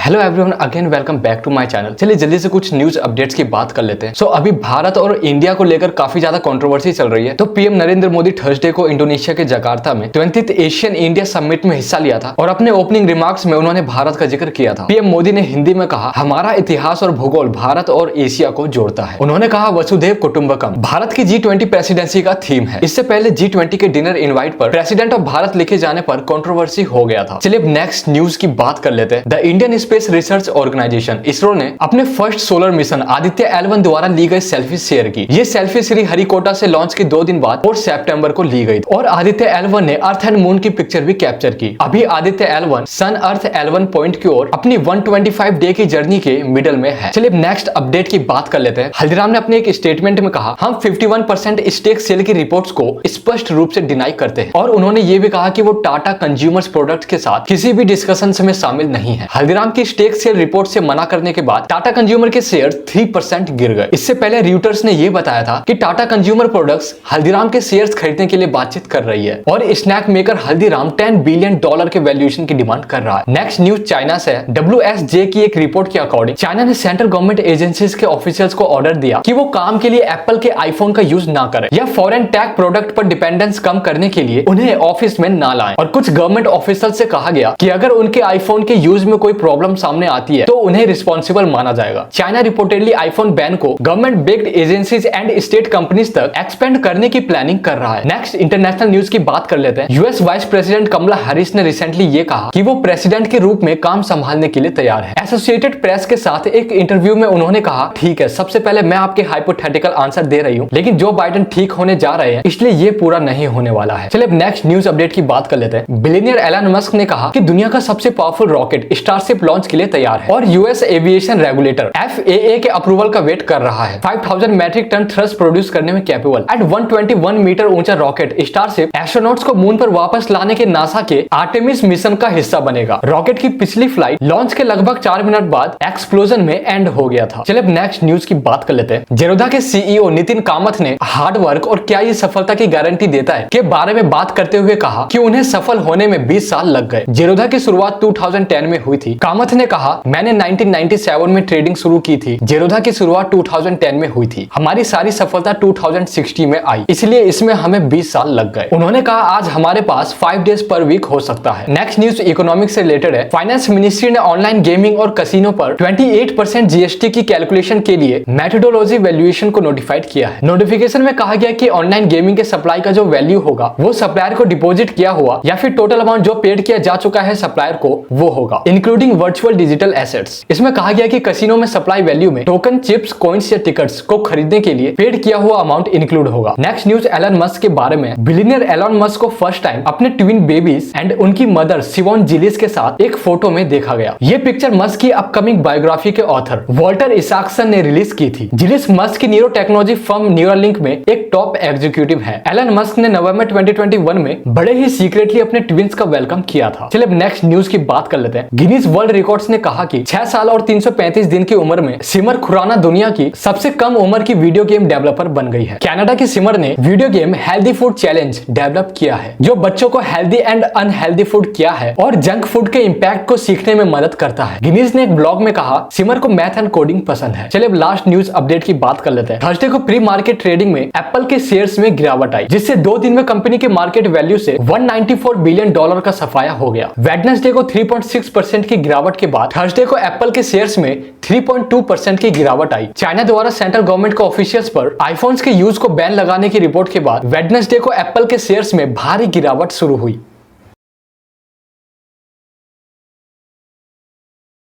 Hello everyone, again welcome back to my channel. चलिए जल्दी से कुछ न्यूज अपडेट्स की बात कर लेते हैं। अभी भारत और इंडिया को लेकर काफी ज्यादा कंट्रोवर्सी चल रही है। तो पीएम नरेंद्र मोदी थर्सडे को इंडोनेशिया के जकार्ता में 20th एशियन इंडिया समिट में हिस्सा लिया था और अपने ओपनिंग रिमार्क्स में उन्होंने भारत का जिक्र किया था। पीएम मोदी ने हिंदी में कहा, हमारा इतिहास और भूगोल भारत और एशिया को जोड़ता है। उन्होंने कहा, वसुधैव कुटुंबकम भारत की G20 प्रेसिडेंसी का थीम है। इससे पहले G20 के डिनर इनवाइट पर प्रेसिडेंट ऑफ भारत लिखे जाने पर कंट्रोवर्सी हो गया था। चलिए नेक्स्ट न्यूज की बात कर लेते हैं। The Indian space research organisation ISRO ने अपने first solar mission Aditya L1 द्वारा ली गई सेल्फी शेयर की। ये सेल्फी श्री हरिकोटा से लॉन्च के 2 दिन बाद 4 सितंबर को ली गई और आदित्य L1 ने अर्थ एंड मून की पिक्चर भी कैप्चर की। अभी आदित्य L1 सन अर्थ L1 पॉइंट की ओर अपनी 125 डे की जर्नी के मिडल में है। चलिए नेक्स्ट अपडेट की बात कर लेते हैं। हल्दीराम ने अपने एक स्टेटमेंट में कहा, हम 51% स्टेक सेल की रिपोर्ट्स को स्पष्ट रूप से डिनाई करते हैं और उन्होंने ये भी कहा कि वो टाटा कंज्यूमर्स प्रोडक्ट के साथ किसी भी डिस्कशन में शामिल नहीं है। हल्दीराम की स्टेक सेल रिपोर्ट से मना करने के बाद टाटा कंज्यूमर के शेयर 3% गिर गए। इससे पहले रॉयटर्स ने यह बताया था कि टाटा कंज्यूमर प्रोडक्ट्स हल्दीराम के शेयर्स खरीदने के लिए बातचीत कर रही है और स्नैक मेकर हल्दीराम $10 बिलियन के वैल्यूएशन की डिमांड कर रहा है। नेक्स्ट न्यूज चाइना से है। WSJ की एक रिपोर्ट के अकॉर्डिंग चाइना ने सेंट्रल गवर्नमेंट एजेंसीज के ऑफिशियल्स को ऑर्डर दिया कि वो काम के लिए एप्पल के आईफोन का यूज ना करें या फॉरेन टेक प्रोडक्ट पर डिपेंडेंस कम करने के लिए उन्हें ऑफिस में ना लाएं। और कुछ गवर्नमेंट ऑफिसर से कहा गया कि अगर उनके आईफोन के यूज में कोई प्रॉब्लम सामने आती है तो उन्हें रिस्पॉन्सिबल माना जाएगा। चाइना रिपोर्टेडली आईफोन बैन को government based agencies and state companies तक एक्सपेंड करने की प्लानिंग कर रहा है। नेक्स्ट इंटरनेशनल न्यूज की बात कर लेते हैं। US vice president Kamala Harris ने रिसेंटली ये कहा कि वो प्रेसिडेंट के रूप में काम संभालने के लिए तैयार है। एसोसिएटेड प्रेस के साथ एक इंटरव्यू में उन्होंने कहा, ठीक है, सबसे पहले मैं आपके हाइपोथेटिकल आंसर दे रही हूँ, लेकिन जो बाइडेन ठीक होने जा रहे हैं इसलिए ये पूरा नहीं होने वाला है। चलिए नेक्स्ट न्यूज अपडेट की बात कर लेते हैं। बिलियनियर एलन मस्क ने कहा कि दुनिया का सबसे पावरफुल रॉकेट स्टारशिप लॉन्च के लिए तैयार है और यूएस एविएशन रेगुलेटर FAA के अप्रूवल का वेट कर रहा है। 5000 मैट्रिक टन थ्रस्ट प्रोड्यूस करने में कैपेबल एंड 121 मीटर ऊंचा रॉकेट स्टारशिप एस्ट्रोनॉट्स को मून पर वापस लाने के नासा के आर्टेमिस मिशन का हिस्सा बनेगा। रॉकेट की पिछली फ्लाइट लॉन्च के लगभग 4 मिनट बाद एक्सप्लोजन में एंड हो गया था। चलिए नेक्स्ट न्यूज की बात कर लेते हैं। जेरोधा के CEO नितिन कामत ने हार्ड वर्क और क्या ये सफलता की गारंटी देता है के बारे में बात करते हुए कहा कि उन्हें सफल होने में 20 साल लग गए। जेरोधा की शुरुआत 2010 में हुई थी। कामत ने कहा, मैंने 1997 में ट्रेडिंग शुरू की थी। जेरोधा की शुरुआत 2010 में हुई थी। हमारी सारी सफलता 2060 में आई, इसलिए इसमें हमें 20 साल लग गए। उन्होंने कहा, आज हमारे पास 5 डेज पर वीक हो सकता है। नेक्स्ट न्यूज इकोनॉमिक्स से रिलेटेड है। फाइनेंस मिनिस्ट्री ने ऑनलाइन गेमिंग और कसिनो पर 28% GST की कैलकुलेशन के लिए मेथोडोलॉजी वैल्यूएशन को नोटिफाइड किया है। नोटिफिकेशन में कहा गया कि ऑनलाइन गेमिंग के सप्लाई का जो वैल्यू होगा वो सप्लायर को डिपॉजिट किया हुआ या फिर टोटल अमाउंट जो पेड किया जा चुका है सप्लायर को वो होगा, इंक्लूडिंग वर्चुअल डिजिटल एसेट्स। इसमें कहा गया कि कसिनो में सप्लाई वैल्यू में टोकन, चिप्स, कॉइन्स या टिकट्स को खरीदने के लिए पेड किया हुआ अमाउंट इंक्लूड होगा। नेक्स्ट न्यूज एलन मस्क के बारे में। बिलियनियर एलन मस्क को फर्स्ट टाइम अपने ट्विन बेबीज एंड उनकी मदर सिमोन जिलिस के साथ एक फोटो में देखा गया। ये पिक्चर मस्क की अपकमिंग बायोग्राफी के ऑथर वॉल्टर इसाक्सन ने रिलीज की थी। जिलिस मस्क की न्यूरो टेक्नोलॉजी फर्म न्यूरालिंक में एक टॉप एग्जीक्यूटिव है। एलन मस्क ने नवंबर 2021 में बड़े ही सीक्रेटली अपने ट्विंस का वेलकम किया था। चलिए नेक्स्ट न्यूज की बात कर लेते हैं। गिनीज वर्ल्ड रिकॉर्ड्स ने कहा कि 6 साल और 335 दिन की उम्र में सिमर खुराना दुनिया की सबसे कम उम्र की वीडियो गेम डेवलपर बन गई है। कनाडा की सिमर ने video game healthy food challenge develop किया है, जो बच्चों को हेल्दी एंड अनहेल्दी फूड क्या है और जंक फूड के इंपैक्ट को सीखने में मदद करता है। गिनीज ने एक ब्लॉग में कहा, सिमर को मैथ एंड कोडिंग पसंद है। चलिए लास्ट न्यूज अपडेट की बात कर लेते हैं। थर्सडे को प्री मार्केट ट्रेडिंग में एप्पल के शेयर्स में गिरावट आई, जिससे 2 दिन में कंपनी के मार्केट वैल्यू से $194 बिलियन का सफाया हो गया। वेडनेसडे को 3.6% की गिरावट के बाद थर्सडे को एप्पल के शेयर्स में 3.2% की गिरावट आई। चाइना द्वारा सेंट्रल गवर्नमेंट के ऑफिशियल्स पर आईफोन्स के यूज को बैन लगाने की रिपोर्ट के बाद वेडनेसडे को एप्पल के शेयर्स में भारी गिरावट शुरू हुई।